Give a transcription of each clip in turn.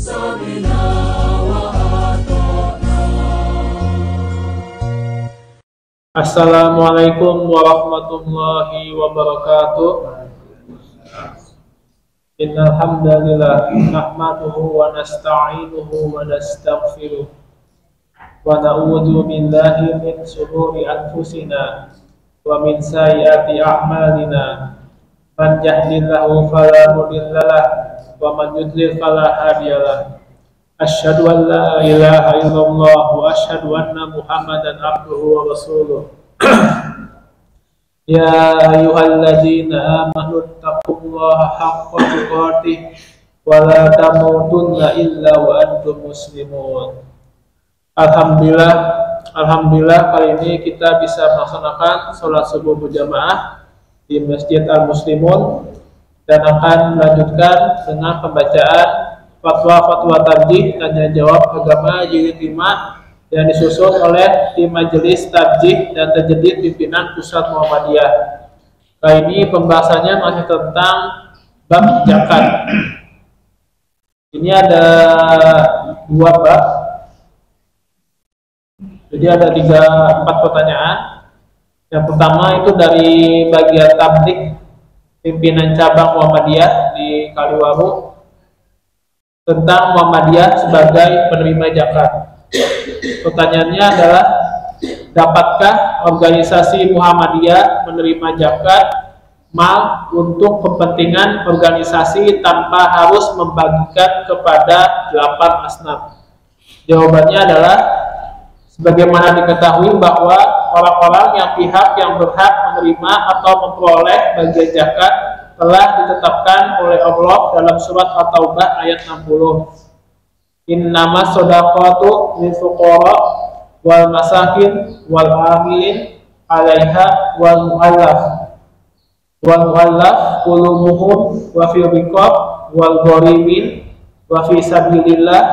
سمعنا وأطعنا. Assalamualaikum warahmatullahi wabarakatuh. Innal hamdalillah nahmaduhu wa nasta'inuhu wa nastaghfiruh wa na'udzu billahi min shururi anfusina wa min sayyiati a'malina. Man yahdihillahu fala mudhillalah wa man yudlil fala hadiyalah. Asyhadu an la ilaha illallah wa asyhadu anna Muhammadan abduhu wa rasuluh. Ya ayyuhalladzina amanu taqullaha haqqa tuqatih wa la tamutunna illa wa antum muslimun. Alhamdulillah kali ini kita bisa melaksanakan sholat subuh berjamaah di Masjid Al-Muslimun dan akan melanjutkan dengan pembacaan fatwa-fatwa tarjih tanya jawab agama jilid 5 yang disusun oleh tim majelis tarjih dan tajdid pimpinan Pusat Muhammadiyah. Kali ini pembahasannya masih tentang bab zakat. Ini ada 2 bab. Jadi ada 4 pertanyaan. Yang pertama itu dari bagian tablik pimpinan cabang Muhammadiyah di Kaliwaru tentang Muhammadiyah sebagai penerima zakat. Pertanyaannya adalah, dapatkah organisasi Muhammadiyah menerima zakat mal untuk kepentingan organisasi tanpa harus membagikan kepada 8 asnaf? Jawabannya adalah, sebagaimana diketahui bahwa orang-orang yang berhak menerima atau memperoleh bagian zakat telah ditetapkan oleh Allah dalam surat At-Taubah ayat 60. Innamas shadaqatu lil fuqara wal masakin wal amilin 'alaiha wal mu'allaf qulubuhum wa fil riqab wal gharimin wa fi sabilillah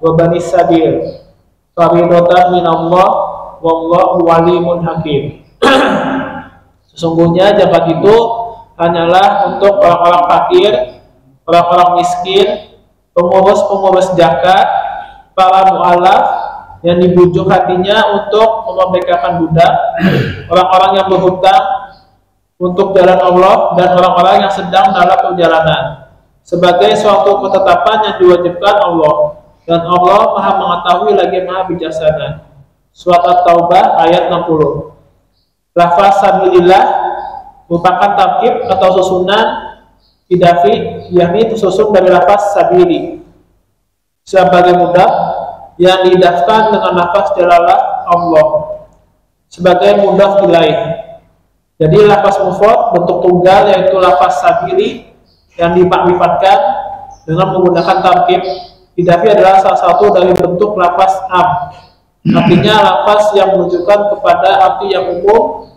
wa banis sabil faridatan minallah wallahu walimun hakim. Sesungguhnya zakat itu hanyalah untuk orang-orang fakir, orang-orang miskin, pengurus zakat, para mu'alaf yang dibujuk hatinya untuk memerdekakan budak, orang-orang yang berhutang untuk jalan Allah, dan orang-orang yang sedang dalam perjalanan, sebagai suatu ketetapan yang diwajibkan Allah, dan Allah Maha mengetahui lagi Maha bijaksana. Surat At-Taubah ayat 60. Lafaz sabilillah merupakan tarkib atau susunan idafi, yakni tersusun dari lafaz sabili sebagai mudhaf yang diidafkan dengan lafaz jalalah Allah sebagai mudhaf ilaih. Jadi lafaz mufrad bentuk tunggal yaitu lafaz sabili yang dimakrifatkan dengan menggunakan tarkib idafi adalah salah satu dari bentuk lafaz am. Artinya lafaz yang menunjukkan kepada arti yang umum.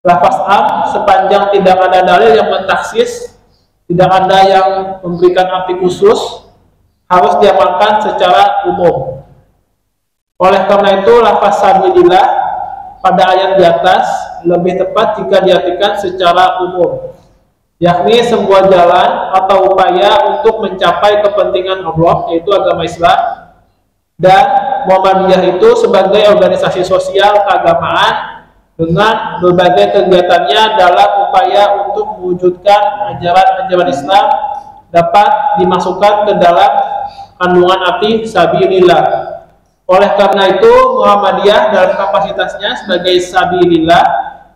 Lafaz am sepanjang tidak ada dalil yang mentaksis, tidak ada yang memberikan arti khusus, harus diamalkan secara umum. Oleh karena itu lafaz sabilillah pada ayat di atas lebih tepat jika diartikan secara umum, yakni sebuah jalan atau upaya untuk mencapai kepentingan Allah, yaitu agama Islam, dan Muhammadiyah itu sebagai organisasi sosial keagamaan dengan berbagai kegiatannya dalam upaya untuk mewujudkan ajaran-ajaran Islam dapat dimasukkan ke dalam kandungan arti sabilillah. Oleh karena itu Muhammadiyah dalam kapasitasnya sebagai sabilillah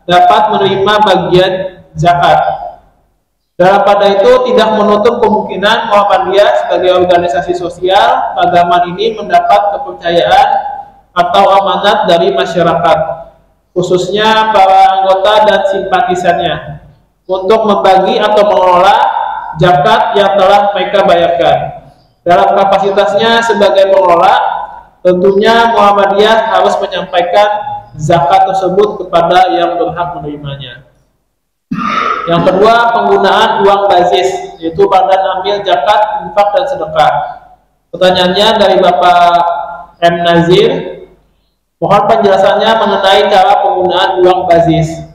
dapat menerima bagian zakat. Dalam pada itu tidak menutup kemungkinan Muhammadiyah sebagai organisasi sosial keagamaan ini mendapat kepercayaan atau amanat dari masyarakat, khususnya para anggota dan simpatisannya, untuk membagi atau mengelola zakat yang telah mereka bayarkan. Dalam kapasitasnya sebagai pengelola, tentunya Muhammadiyah harus menyampaikan zakat tersebut kepada yang berhak menerimanya. Yang kedua, penggunaan uang bazis, yaitu badan amil zakat, infak, dan sedekah. Pertanyaannya dari Bapak M. Nazir, mohon penjelasannya mengenai cara penggunaan uang bazis.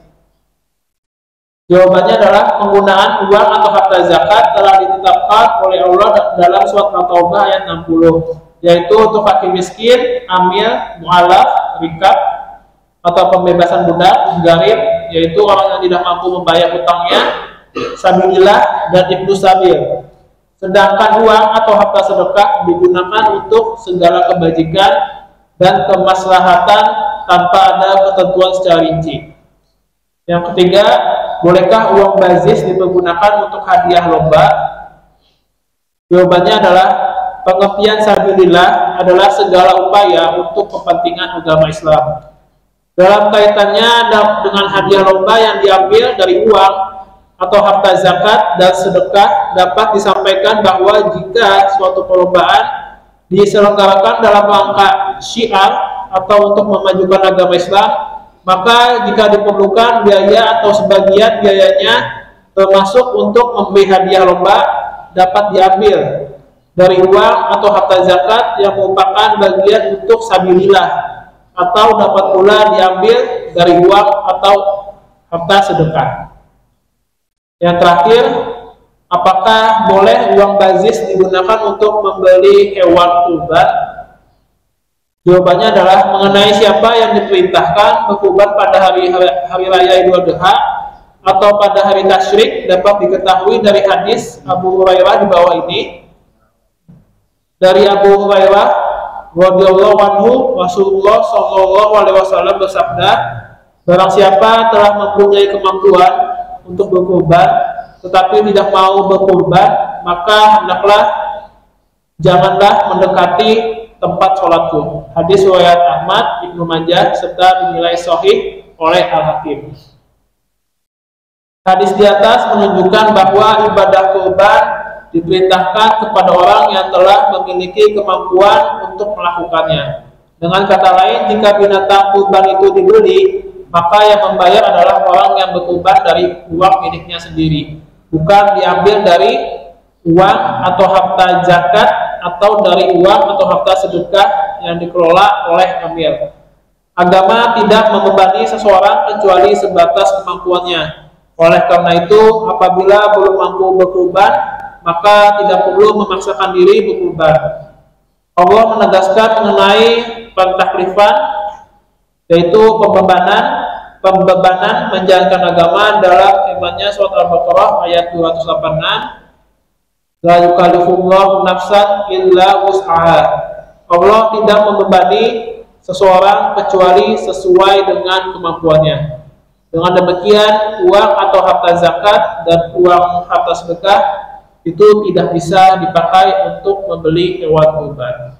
Jawabannya adalah penggunaan uang atau harta zakat telah ditetapkan oleh Allah dalam surat At-Taubah ayat 60, yaitu untuk fakir miskin, amil, mu'alaf, rikab, atau pembebasan budak, garib, yaitu orang yang tidak mampu membayar hutangnya, sabilillah, dan ibnu sabil. Sedangkan uang atau harta sedekah digunakan untuk segala kebajikan dan kemaslahatan tanpa ada ketentuan secara rinci. Yang ketiga, bolehkah uang bazis dipergunakan untuk hadiah lomba? Jawabannya adalah pengertian sabilillah adalah segala upaya untuk kepentingan agama Islam. Dalam kaitannya dengan hadiah lomba yang diambil dari uang atau harta zakat dan sedekah, dapat disampaikan bahwa jika suatu perlombaan diselenggarakan dalam rangka syiar atau untuk memajukan agama Islam, maka jika diperlukan biaya atau sebagian biayanya termasuk untuk membeli hadiah lomba dapat diambil dari uang atau harta zakat yang merupakan bagian untuk sabilillah, atau dapat pula diambil dari uang atau harta sedekah. Yang terakhir, apakah boleh uang bazis digunakan untuk membeli hewan kurban? Jawabannya adalah mengenai siapa yang diperintahkan berkurban pada hari raya Idul Adha atau pada hari tasyrik dapat diketahui dari hadis Abu Hurairah di bawah ini. Dari Abu Hurairah radhiyallahu anhu, Rasulullah sallallahu alaihi wasallam bersabda, barang siapa telah mempunyai kemampuan untuk berkurban tetapi tidak mau berkurban, maka hendaklah janganlah mendekati tempat sholatku. Hadis riwayat Ahmad, Ibnu Majah serta dinilai sahih oleh Al-Hakim. Hadis di atas menunjukkan bahwa ibadah kurban diperintahkan kepada orang yang telah memiliki kemampuan untuk melakukannya. Dengan kata lain, jika binatang kurban itu dibeli, maka yang membayar adalah orang yang berkurban dari uang miliknya sendiri, bukan diambil dari uang atau harta zakat atau dari uang atau harta sedekah yang dikelola oleh amil. Agama tidak membebani seseorang kecuali sebatas kemampuannya. Oleh karena itu, apabila belum mampu berkurban, maka tidak perlu memaksakan diri berkurban. Allah menegaskan mengenai pentaklifan, yaitu pembebanan menjalankan agama dalam firman-Nya surat Al-Baqarah ayat 286, la yukallifullahu nafsan illa wus'aha. Allah tidak membebani seseorang kecuali sesuai dengan kemampuannya. Dengan demikian, uang atau harta zakat dan uang harta sedekah itu tidak bisa dipakai untuk membeli hewan kurban.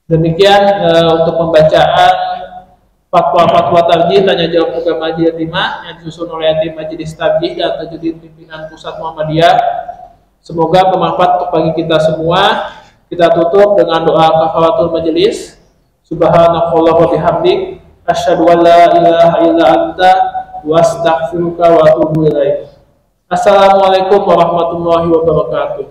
Demikian untuk pembacaan fatwa-fatwa tarjih tanya jawab program Majelis Yatimah yang disusun oleh tim Majelis Tarjih dan Tajwid Pimpinan Pusat Muhammadiyah. Semoga bermanfaat untuk bagi kita semua. Kita tutup dengan doa kafaratul majelis. Subhanakallah wa bihamdik, asyhadu an la ilaha illa anta wa astaghfiruka wa atubu ilaik. Assalamualaikum warahmatullahi wabarakatuh.